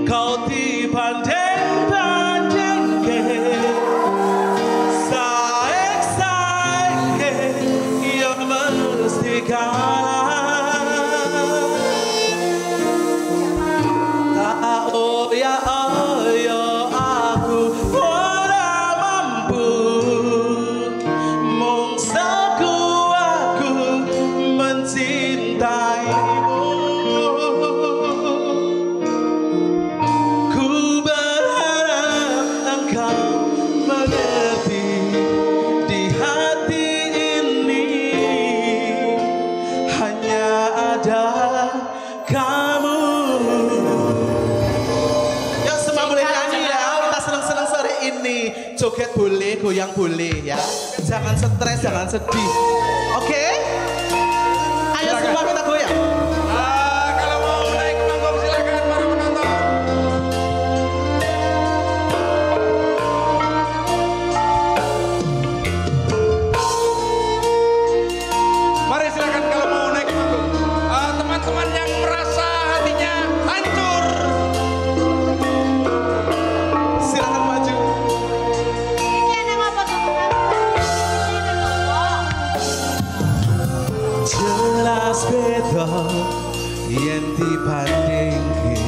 kau dibanding-bandingke saik-saike ya mesti kalah. Tak ya aku ora mampu mung sekuatku mencintaimu. Joget boleh, goyang boleh ya. Jangan stres, jangan sedih. Oke? Ayo semua kita goyang. Kalau mau naik ke panggung silakan para penonton. Mari silakan kalau mau naik ke panggung. Teman-teman yang merasa hatinya hancur, silakan maju. Jelas beda yen dibandingke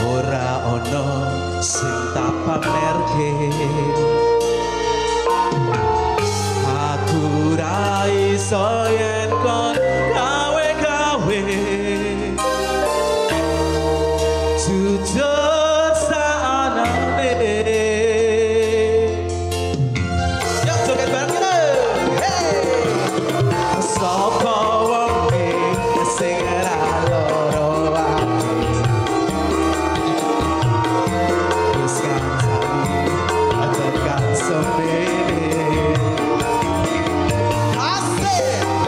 ora ono sing tak pamerke. Aku ra iso yen kon gawe-gawe jujur saanane. Yuk joget bareng kita. Sapa wonge sing ora loro ati wis kancani tekan sopene asik.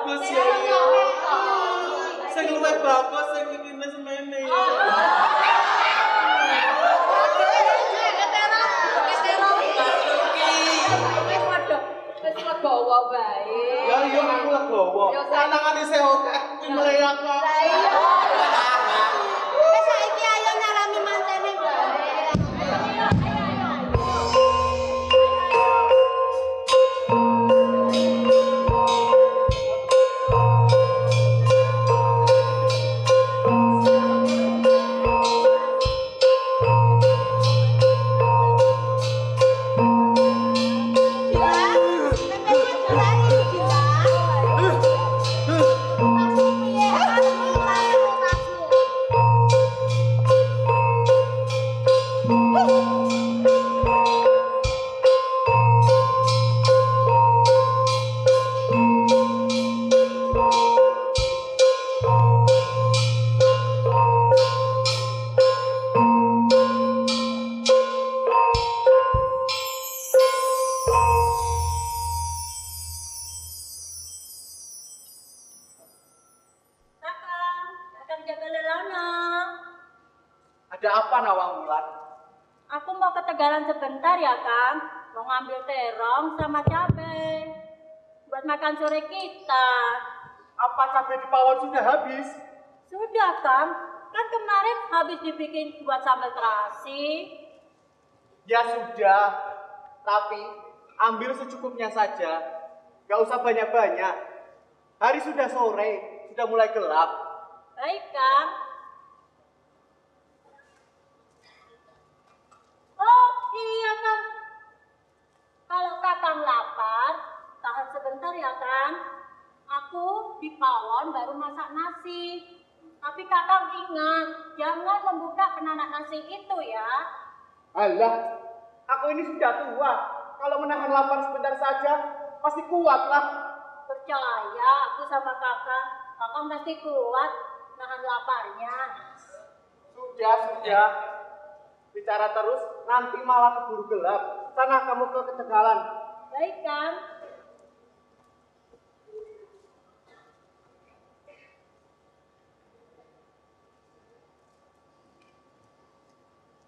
bagus ya. Sing luwih bagus sing iki wis semene. Legowo bae. Ya iya aku legowo. Lanangane sih oke. Mleyak kok. Lah iya. Wis saiki ayo nyalami mantene bae. Ada apa Nawang Wulan? Aku mau ke Tegalan sebentar ya Kang. Mau ngambil terong sama cabai buat makan sore kita. Apa cabai di Pawon sudah habis? Sudah Kang. Kan kemarin habis dibikin buat sambal terasi. Ya sudah. Tapi ambil secukupnya saja. Gak usah banyak-banyak. Hari sudah sore, sudah mulai gelap. Baik Kang. Oh iya Kang. Kalau Kakang lapar, tahan sebentar ya Kang. Aku di Pawon baru masak nasi. Tapi Kakang ingat, jangan membuka penanak nasi itu ya. Alah, aku ini sudah tua. Kalau menahan lapar sebentar saja, pasti kuat lah. Percaya aku sama Kakang, Kakang pasti kuat nahan laparnya. Sudah. Bicara terus, nanti malah keburu gelap. Sana kamu ke Tegalan. Baik Kang.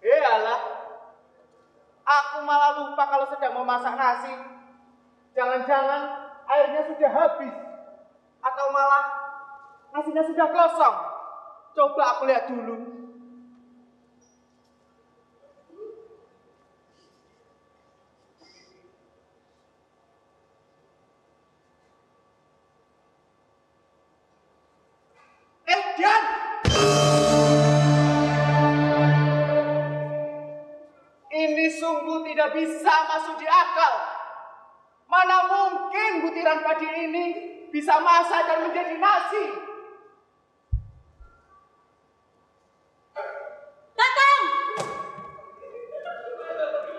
Alah, aku malah lupa kalau sedang memasak nasi. Jangan-jangan airnya sudah habis. Atau malah nasinya sudah kosong. Coba aku lihat dulu. Dian! Ini sungguh tidak bisa masuk di akal. Mana mungkin butiran padi ini bisa masak dan menjadi nasi? Kakang!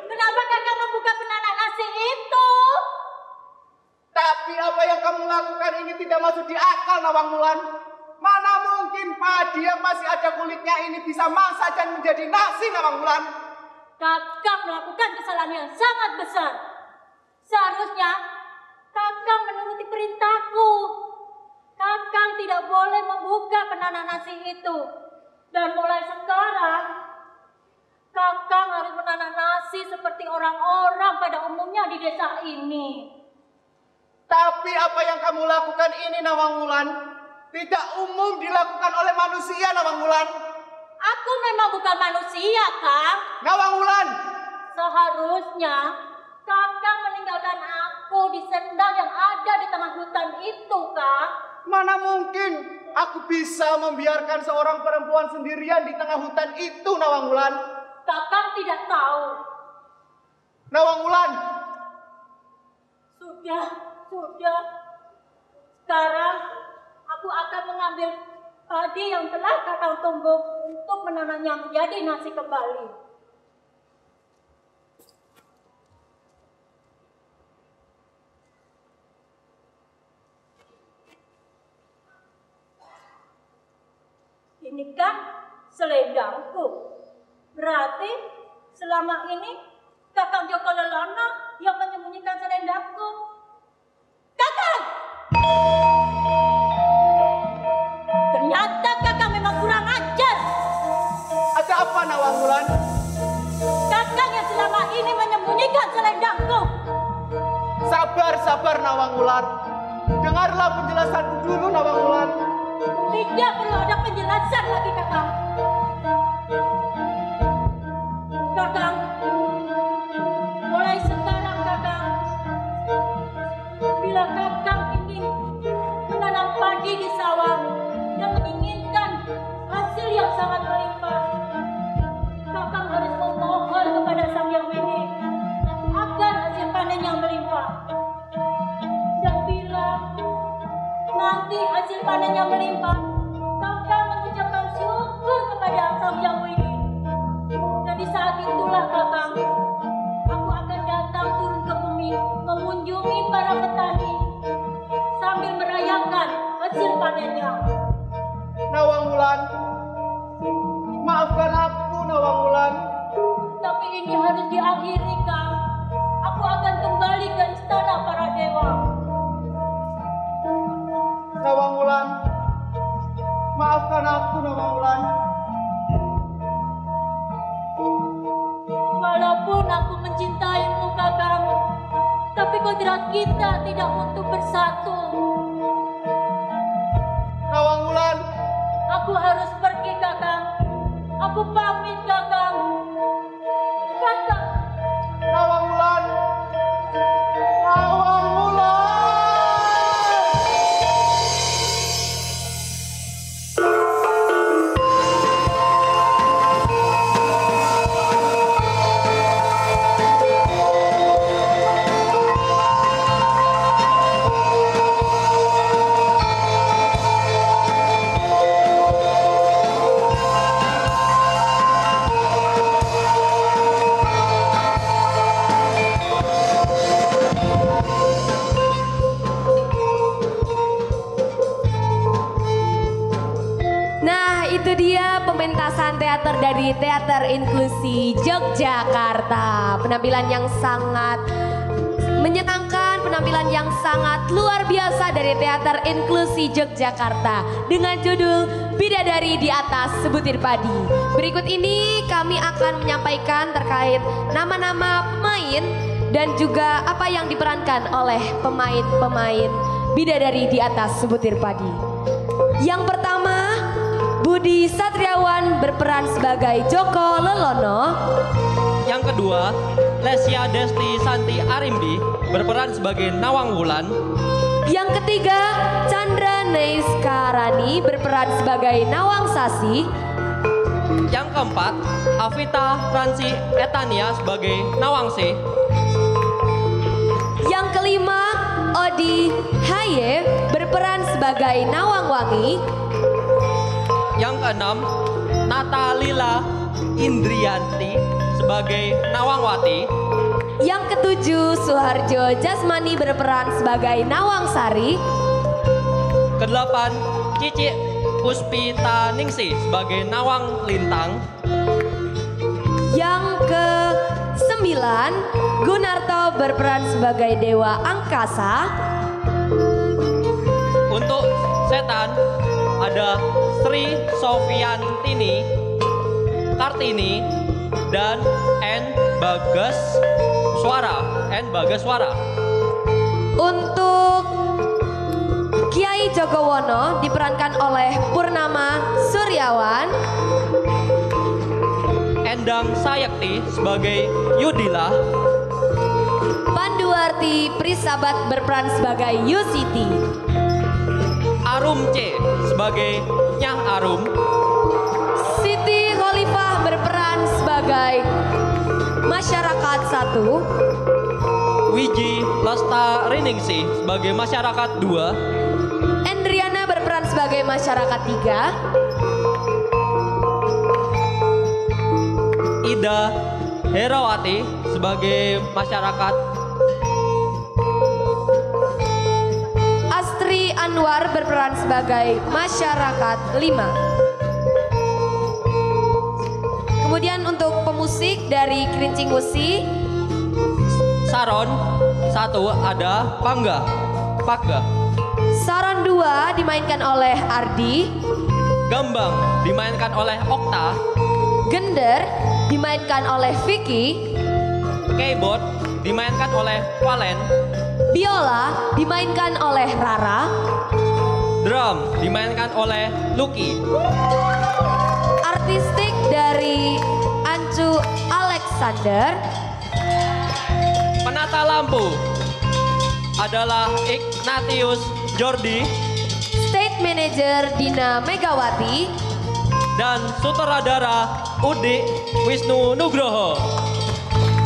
Kenapa Kakang membuka penanak nasi itu? Tapi apa yang kamu lakukan ini tidak masuk di akal, Nawang Wulan. Mana mungkin padi yang masih ada kulitnya ini bisa masak dan menjadi nasi, Nawang Wulan? Kakang melakukan kesalahan yang sangat besar. Seharusnya Kakang menuruti perintahku. Kakang tidak boleh membuka penanak nasi itu. Dan mulai sekarang, Kakang harus menanak nasi seperti orang-orang pada umumnya di desa ini. Tapi apa yang kamu lakukan ini, Nawang Wulan, tidak umum dilakukan oleh manusia, Nawang Wulan. Aku memang bukan manusia, Kang. Nawang Wulan! Seharusnya Kakang meninggalkan aku di sendang yang ada di tengah hutan itu, Kang. Mana mungkin aku bisa membiarkan seorang perempuan sendirian di tengah hutan itu, Nawang Wulan? Kakang tidak tahu. Nawang Wulan! Sudah. Sekarang aku akan mengambil padi yang telah Kakang tumbuk untuk menanamnya menjadi nasi kembali. Ini kan selendangku. Berarti selama ini Kakang Joko Lelono yang menyembunyikan selendangku. Kakang! Bunyikan selendangku. Sabar Nawangwulan. Dengarlah penjelasanku dulu Nawangwulan. Tidak perlu ada penjelasan lagi Kakang. Kakang, mulai sekarang Kakang, bila Kakang ingin menanam padi di sawah dan menginginkan hasil yang sangat melimpah, Kakang harus memohon kepada Sang Hyang Widi agar hasil panen yang melimpah. Dan bila nanti hasil panen yang melimpah, Kakang mengucapkan syukur kepada Sang Hyang Widi. Dan di saat itulah Kakang, aku akan datang turun ke bumi mengunjungi para petani sambil merayakan hasil panennya. Nawangwulan, maafkan aku Nawangwulan. Tapi ini harus diakhiri Kang. Aku akan kembali ke istana para dewa. Nawangwulan, maafkan aku Nawangwulan. Walaupun aku mencintaimu Kakang, tapi kodrat kita tidak untuk bersatu. Nawangwulan, aku harus pergi Kakang. Aku pamit Kakang. Kakang. Nawangwulan. Pementasan teater dari Teater Inklusi Yogyakarta. Penampilan yang sangat menyenangkan, penampilan yang sangat luar biasa dari Teater Inklusi Yogyakarta dengan judul Bidadari di Atas Sebutir Padi. Berikut ini kami akan menyampaikan terkait nama-nama pemain dan juga apa yang diperankan oleh pemain-pemain Bidadari di Atas Sebutir Padi. Yang pertama, Budi Satriawan berperan sebagai Joko Lelono. Yang kedua, Lesya Desti Santi Arimbi berperan sebagai Nawangwulan. Yang ketiga, Chandra Neiskarani berperan sebagai Nawang Sasi. Yang keempat, Avita Fransi Etania sebagai Nawangse. Yang kelima, Odi Haye berperan sebagai Nawang Wangi. Yang keenam, Natalila Indrianti sebagai Nawangwati. Yang ketujuh, Suharjo Jasmani berperan sebagai Nawang Sari. Kedelapan, Cici Puspita Ningsih sebagai Nawang Lintang. Yang ke-9, Gunarto berperan sebagai Dewa Angkasa. Untuk setan ada Sri Sofiantini Kartini dan N Bagaswara. Untuk Kiai Jogowono diperankan oleh Purnama Suryawan. Endang Sayakti sebagai Yudila. Panduarti Prisabat berperan sebagai Yusiti. Arum C sebagai Nyah Arum. Siti Khalifah berperan sebagai Masyarakat 1. Wiji Lestariningsih sebagai Masyarakat 2. Endriana berperan sebagai Masyarakat 3. Ida Herawati sebagai Masyarakat. Anwar berperan sebagai Masyarakat 5. Kemudian untuk pemusik dari Kerincing Musi, Saron 1 ada Paga. Saron 2 dimainkan oleh Ardi. Gambang dimainkan oleh Okta. Gender dimainkan oleh Vicky. Keyboard dimainkan oleh Valen. Biola dimainkan oleh Rara. Drum dimainkan oleh Lucky. Artistik dari Ancu Alexander. Penata lampu adalah Ignatius Jordi. Stage Manager Dina Megawati. Dan sutradara Udik Wisnu Nugroho.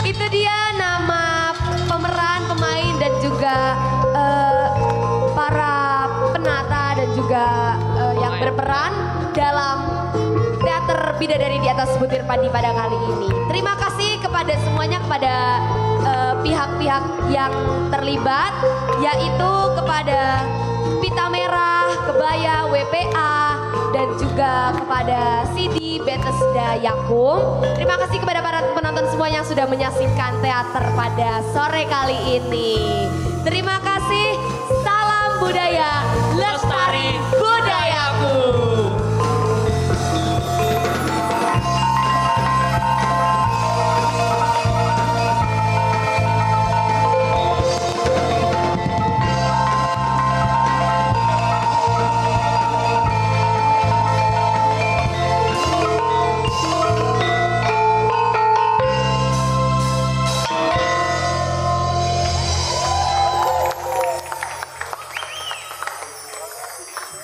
Itu dia nama pemeran, pemain dan juga para penata dan juga yang berperan dalam teater Bidadari di Atas Butir Padi pada kali ini. Terima kasih kepada semuanya, kepada pihak-pihak yang terlibat, yaitu kepada Pita Merah, Kebaya, WPA, dan juga kepada CD Bethesda Yakum. Terima kasih kepada para penonton semua yang sudah menyaksikan teater pada sore kali ini. Terima kasih, salam budaya, lestari budayaku.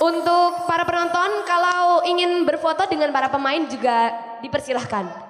Untuk para penonton, kalau ingin berfoto dengan para pemain juga dipersilahkan.